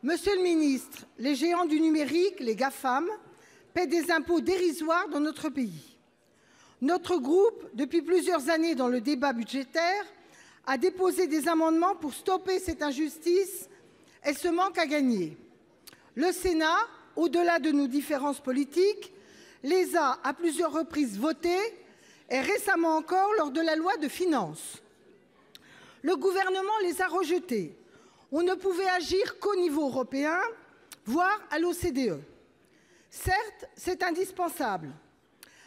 Monsieur le ministre, les géants du numérique, les GAFAM, paient des impôts dérisoires dans notre pays. Notre groupe, depuis plusieurs années dans le débat budgétaire, a déposé des amendements pour stopper cette injustice et ce manque à gagner. Le Sénat, au-delà de nos différences politiques, les a à plusieurs reprises votés et récemment encore lors de la loi de finances. Le gouvernement les a rejetés. On ne pouvait agir qu'au niveau européen, voire à l'OCDE. Certes, c'est indispensable,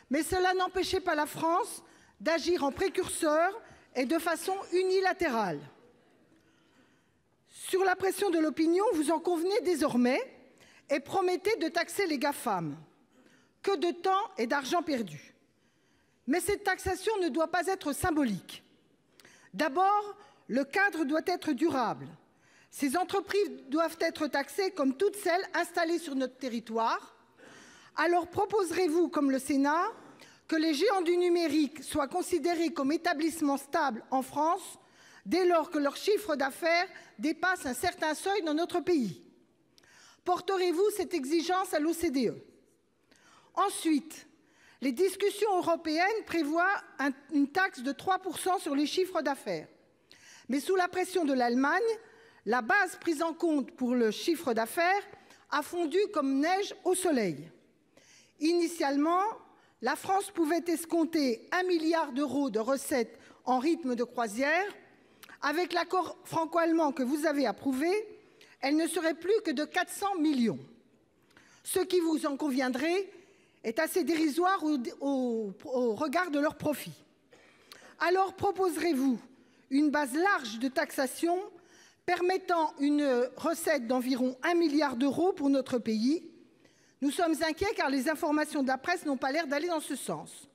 mais cela n'empêchait pas la France d'agir en précurseur et de façon unilatérale. Sur la pression de l'opinion, vous en convenez désormais et promettez de taxer les GAFAM. Que de temps et d'argent perdu. Mais cette taxation ne doit pas être symbolique. D'abord, le cadre doit être durable. Ces entreprises doivent être taxées comme toutes celles installées sur notre territoire. Alors proposerez-vous, comme le Sénat, que les géants du numérique soient considérés comme établissements stables en France dès lors que leur chiffre d'affaires dépasse un certain seuil dans notre pays? Porterez-vous cette exigence à l'OCDE? Ensuite, les discussions européennes prévoient une taxe de 3% sur les chiffres d'affaires. Mais sous la pression de l'Allemagne, la base prise en compte pour le chiffre d'affaires a fondu comme neige au soleil. Initialement, la France pouvait escompter 1 milliard d'euros de recettes en rythme de croisière. Avec l'accord franco-allemand que vous avez approuvé, elle ne serait plus que de 400 millions. Ce qui, vous en conviendrez, est assez dérisoire au regard de leurs profits. Alors proposerez-vous une base large de taxation permettant une recette d'environ 1 milliard d'euros pour notre pays? Nous sommes inquiets car les informations de la presse n'ont pas l'air d'aller dans ce sens.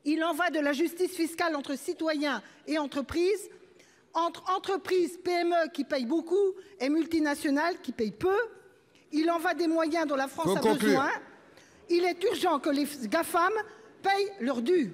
Il en va de la justice fiscale entre citoyens et entreprises, entre entreprises PME qui payent beaucoup et multinationales qui payent peu. Il en va des moyens dont la France a besoin. Il est urgent que les GAFAM payent leur dû.